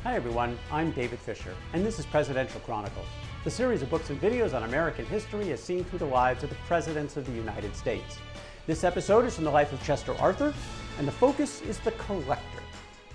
Hi everyone, I'm David Fisher, and this is Presidential Chronicles, the series of books and videos on American history as seen through the lives of the presidents of the United States. This episode is from the life of Chester Arthur, and the focus is the collector.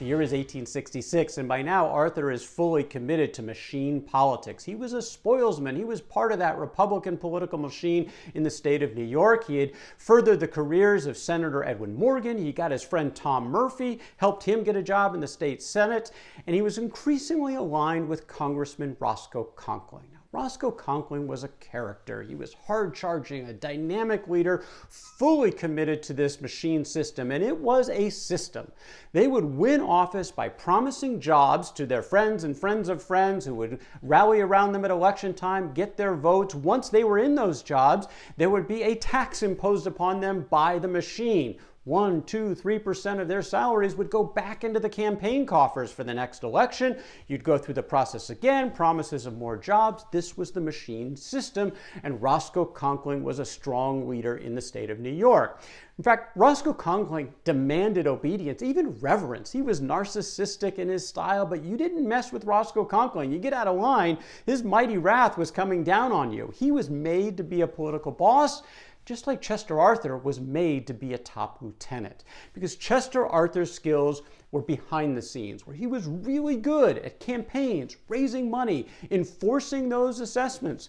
The year is 1866, and by now Arthur is fully committed to machine politics. He was a spoilsman. He was part of that Republican political machine in the state of New York. He had furthered the careers of Senator Edwin Morgan. He got his friend Tom Murphy, helped him get a job in the state Senate, and he was increasingly aligned with Congressman Roscoe Conkling. Roscoe Conkling was a character. He was hard-charging, a dynamic leader, fully committed to this machine system, and it was a system. They would win office by promising jobs to their friends and friends of friends who would rally around them at election time, get their votes. Once they were in those jobs, there would be a tax imposed upon them by the machine. 1, 2, 3% of their salaries would go back into the campaign coffers for the next election. You'd go through the process again, promises of more jobs. This was the machine system, and Roscoe Conkling was a strong leader in the state of New York. In fact, Roscoe Conkling demanded obedience, even reverence. He was narcissistic in his style, but you didn't mess with Roscoe Conkling. You get out of line, his mighty wrath was coming down on you. He was made to be a political boss, just like Chester Arthur was made to be a top lieutenant, because Chester Arthur's skills were behind the scenes, where he was really good at campaigns, raising money, enforcing those assessments.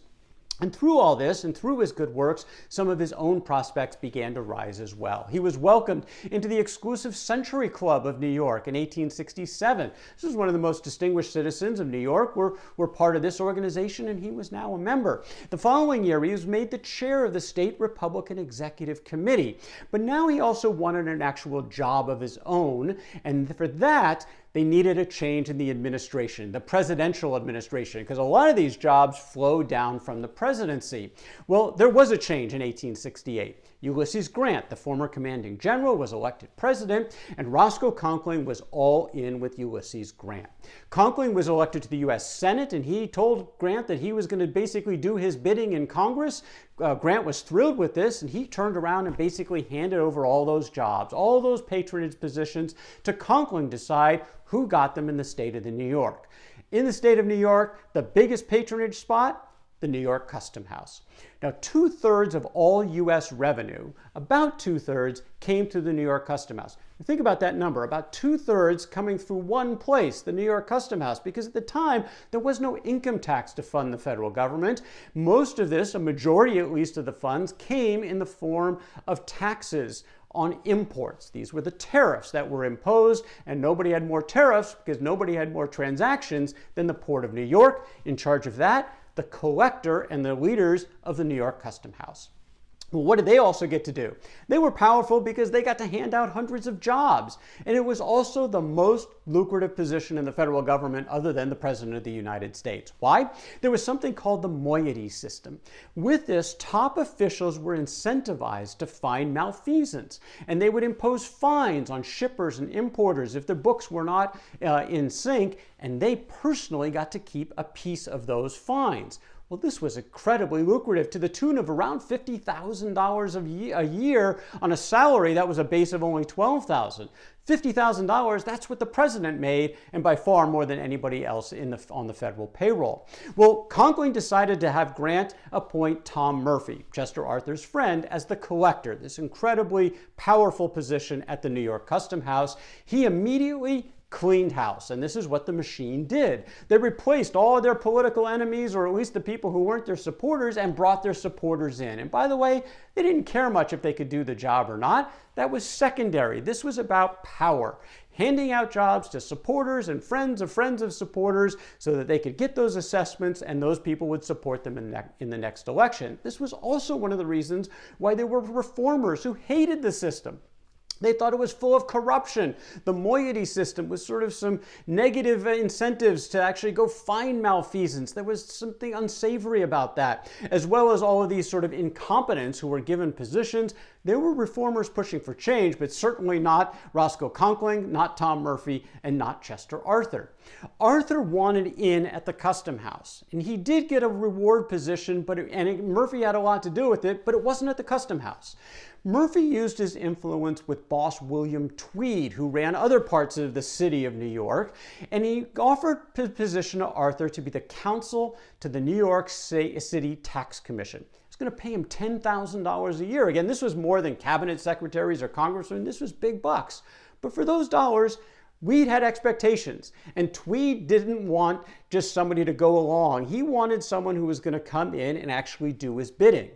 And through all this, and through his good works, some of his own prospects began to rise as well. He was welcomed into the exclusive Century Club of New York in 1867. This was one of the most distinguished citizens of New York, were part of this organization, and he was now a member. The following year, he was made the chair of the State Republican Executive Committee. But now he also wanted an actual job of his own, and for that, they needed a change in the administration, the presidential administration, because a lot of these jobs flow down from the presidency. Well, there was a change in 1868. Ulysses Grant, the former commanding general, was elected president, and Roscoe Conkling was all in with Ulysses Grant. Conkling was elected to the U.S. Senate, and he told Grant that he was going to basically do his bidding in Congress. Grant was thrilled with this, and he turned around and basically handed over all those jobs, all those patronage positions, to Conkling to decide who got them in the state of New York. In the state of New York, the biggest patronage spot, the New York Custom House. Now, 2/3 of all U.S. revenue, about 2/3, came through the New York Custom House. Think about that number, about 2/3 coming through one place, the New York Custom House, because at the time, there was no income tax to fund the federal government. Most of this, a majority at least of the funds, came in the form of taxes on imports. These were the tariffs that were imposed, and nobody had more tariffs because nobody had more transactions than the Port of New York. In charge of that, the collector and the leaders of the New York Custom House. Well, what did they also get to do? They were powerful because they got to hand out hundreds of jobs. And it was also the most lucrative position in the federal government other than the President of the United States. Why? There was something called the moiety system. With this, top officials were incentivized to find malfeasance. And they would impose fines on shippers and importers if their books were not in sync. And they personally got to keep a piece of those fines. Well, this was incredibly lucrative, to the tune of around $50,000 a year on a salary that was a base of only $12,000. $50,000, that's what the president made, and by far more than anybody else on the federal payroll. Well, Conkling decided to have Grant appoint Tom Murphy, Chester Arthur's friend, as the collector, this incredibly powerful position at the New York Custom House. He immediately cleaned house, and this is what the machine did. They replaced all of their political enemies, or at least the people who weren't their supporters, and brought their supporters in. And by the way, they didn't care much if they could do the job or not. That was secondary. This was about power, handing out jobs to supporters and friends of supporters so that they could get those assessments and those people would support them in the next election. This was also one of the reasons why there were reformers who hated the system. They thought it was full of corruption. The moiety system was sort of some negative incentives to actually go find malfeasance. There was something unsavory about that, as well as all of these sort of incompetents who were given positions. There were reformers pushing for change, but certainly not Roscoe Conkling, not Tom Murphy, and not Chester Arthur. Arthur wanted in at the Custom House, and he did get a reward position, Murphy had a lot to do with it, but it wasn't at the Custom House. Murphy used his influence with boss William Tweed, who ran other parts of the city of New York, and he offered his position to Arthur to be the counsel to the New York City Tax Commission. He was going to pay him $10,000 a year. Again, this was more than cabinet secretaries or congressmen. This was big bucks. But for those dollars, Tweed had expectations, and Tweed didn't want just somebody to go along. He wanted someone who was going to come in and actually do his bidding.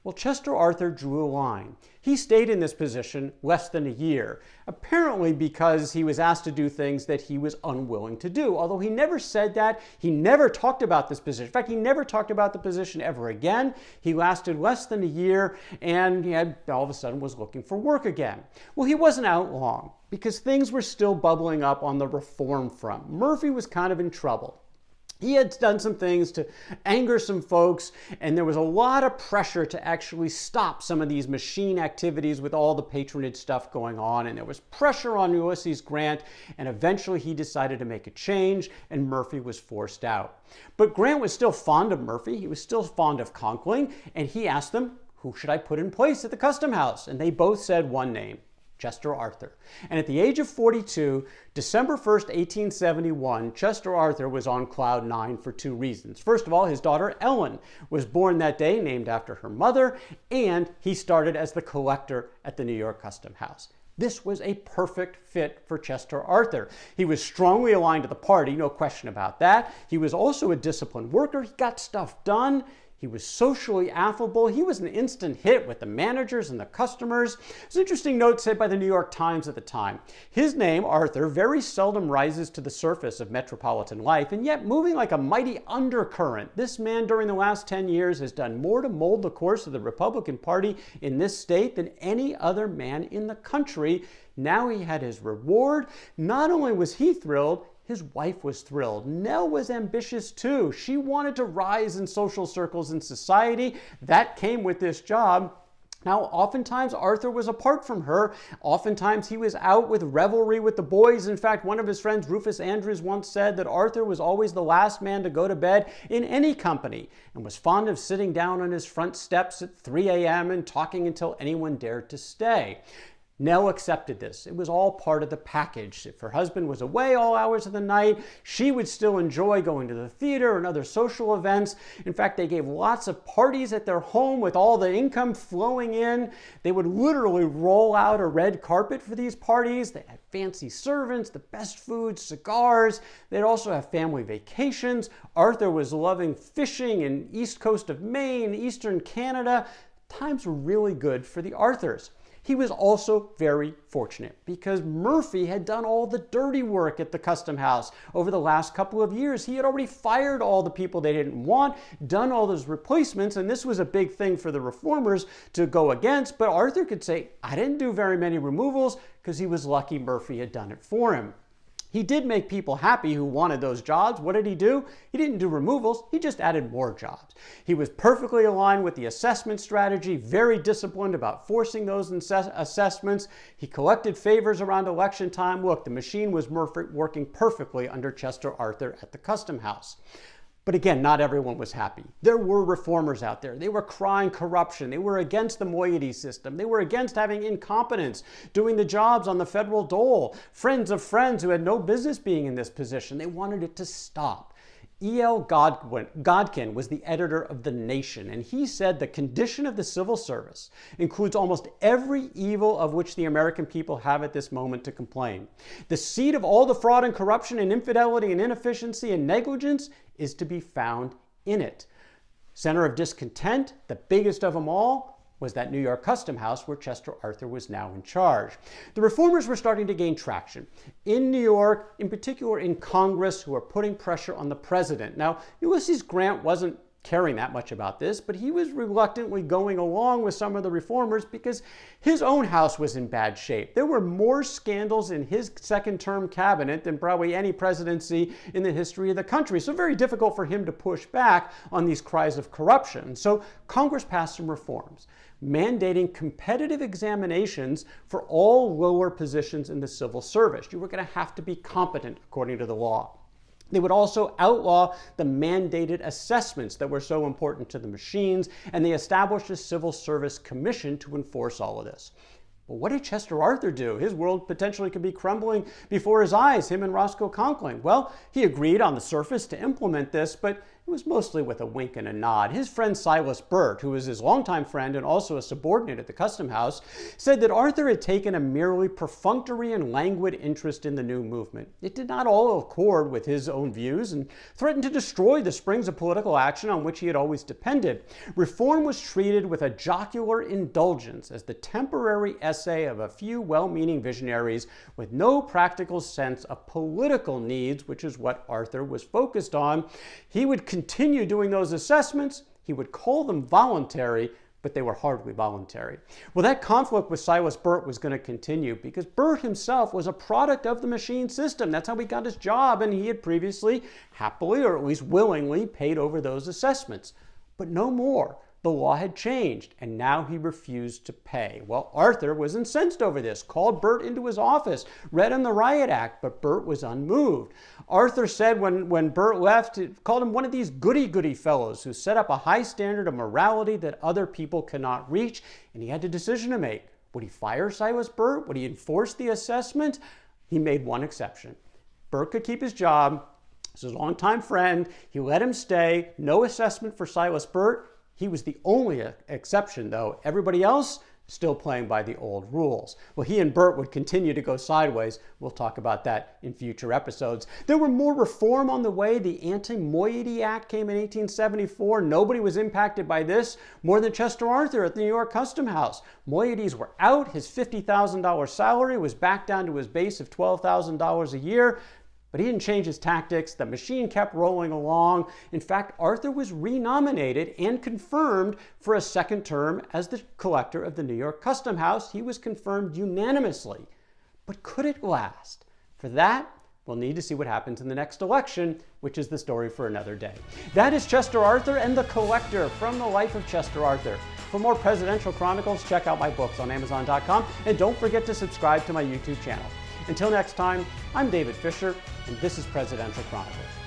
Well, Chester Arthur drew a line. He stayed in this position less than a year, apparently because he was asked to do things that he was unwilling to do. Although he never said that, he never talked about this position. In fact, he never talked about the position ever again. He lasted less than a year, and he all of a sudden was looking for work again. Well, he wasn't out long, because things were still bubbling up on the reform front. Murphy was kind of in trouble. He had done some things to anger some folks, and there was a lot of pressure to actually stop some of these machine activities with all the patronage stuff going on, and there was pressure on Ulysses Grant, and eventually he decided to make a change, and Murphy was forced out. But Grant was still fond of Murphy, he was still fond of Conkling, and he asked them, who should I put in place at the Custom House? And they both said one name: Chester Arthur. And at the age of 42, December 1st, 1871, Chester Arthur was on cloud nine for two reasons. First of all, his daughter Ellen was born that day, named after her mother, and he started as the collector at the New York Custom House. This was a perfect fit for Chester Arthur. He was strongly aligned to the party, no question about that. He was also a disciplined worker. He got stuff done. He was socially affable. He was an instant hit with the managers and the customers. It's an interesting note said by the New York Times at the time. His name, Arthur, very seldom rises to the surface of metropolitan life, and yet moving like a mighty undercurrent, this man during the last 10 years has done more to mold the course of the Republican Party in this state than any other man in the country. Now he had his reward. Not only was he thrilled, his wife was thrilled. Nell was ambitious too. She wanted to rise in social circles in society. That came with this job. Now, oftentimes Arthur was apart from her. Oftentimes he was out with revelry with the boys. In fact, one of his friends, Rufus Andrews, once said that Arthur was always the last man to go to bed in any company and was fond of sitting down on his front steps at 3 a.m. and talking until anyone dared to stay. Nell accepted this. It was all part of the package. If her husband was away all hours of the night, she would still enjoy going to the theater and other social events. In fact, they gave lots of parties at their home with all the income flowing in. They would literally roll out a red carpet for these parties. They had fancy servants, the best food, cigars. They'd also have family vacations. Arthur was loving fishing in east coast of Maine, eastern Canada. Times were really good for the Arthurs. He was also very fortunate because Murphy had done all the dirty work at the Custom House over the last couple of years. He had already fired all the people they didn't want, done all those replacements, and this was a big thing for the reformers to go against. But Arthur could say, I didn't do very many removals because he was lucky Murphy had done it for him. He did make people happy who wanted those jobs. What did he do? He didn't do removals, he just added more jobs. He was perfectly aligned with the assessment strategy, very disciplined about forcing those assessments. He collected favors around election time. Look, the machine was working perfectly under Chester Arthur at the Custom House. But again, not everyone was happy. There were reformers out there. They were crying corruption. They were against the moiety system. They were against having incompetents doing the jobs on the federal dole. Friends of friends who had no business being in this position. They wanted it to stop. E.L. Godkin was the editor of The Nation, and he said the condition of the civil service includes almost every evil of which the American people have at this moment to complain. The seed of all the fraud and corruption and infidelity and inefficiency and negligence is to be found in it. Center of discontent, the biggest of them all, was that New York Custom House where Chester Arthur was now in charge. The reformers were starting to gain traction in New York, in particular in Congress, who were putting pressure on the president. Now, Ulysses Grant wasn't caring that much about this, but he was reluctantly going along with some of the reformers because his own house was in bad shape. There were more scandals in his second-term cabinet than probably any presidency in the history of the country. So very difficult for him to push back on these cries of corruption. So Congress passed some reforms, mandating competitive examinations for all lower positions in the civil service. You were going to have to be competent according to the law. They would also outlaw the mandated assessments that were so important to the machines, and they established a civil service commission to enforce all of this. But what did Chester Arthur do? His world potentially could be crumbling before his eyes, him and Roscoe Conkling. Well, he agreed on the surface to implement this, but it was mostly with a wink and a nod. His friend Silas Burt, who was his longtime friend and also a subordinate at the Custom House, said that Arthur had taken a merely perfunctory and languid interest in the new movement. It did not all accord with his own views and threatened to destroy the springs of political action on which he had always depended. Reform was treated with a jocular indulgence as the temporary essay of a few well-meaning visionaries with no practical sense of political needs, which is what Arthur was focused on. He would continue doing those assessments. He would call them voluntary, but they were hardly voluntary. Well, that conflict with Silas Burt was going to continue because Burt himself was a product of the machine system. That's how he got his job, and he had previously happily, or at least willingly, paid over those assessments. But no more. The law had changed, and now he refused to pay. Well, Arthur was incensed over this, called Burt into his office, read him the Riot Act, but Burt was unmoved. Arthur said when Burt left, called him one of these goody-goody fellows who set up a high standard of morality that other people cannot reach, and he had a decision to make. Would he fire Silas Burt? Would he enforce the assessment? He made one exception. Burt could keep his job. This is a longtime friend. He let him stay. No assessment for Silas Burt. He was the only exception, though. Everybody else still playing by the old rules. Well, he and Burt would continue to go sideways. We'll talk about that in future episodes. There were more reform on the way. The Anti-Moiety Act came in 1874. Nobody was impacted by this more than Chester Arthur at the New York Custom House. Moieties were out. His $50,000 salary was back down to his base of $12,000 a year. But he didn't change his tactics. The machine kept rolling along. In fact, Arthur was renominated and confirmed for a second term as the collector of the New York Custom House. He was confirmed unanimously. But could it last? For that, we'll need to see what happens in the next election, which is the story for another day. That is Chester Arthur and the Collector from the life of Chester Arthur. For more presidential chronicles, check out my books on Amazon.com, and don't forget to subscribe to my YouTube channel. Until next time, I'm David Fisher, and this is Presidential Chronicles.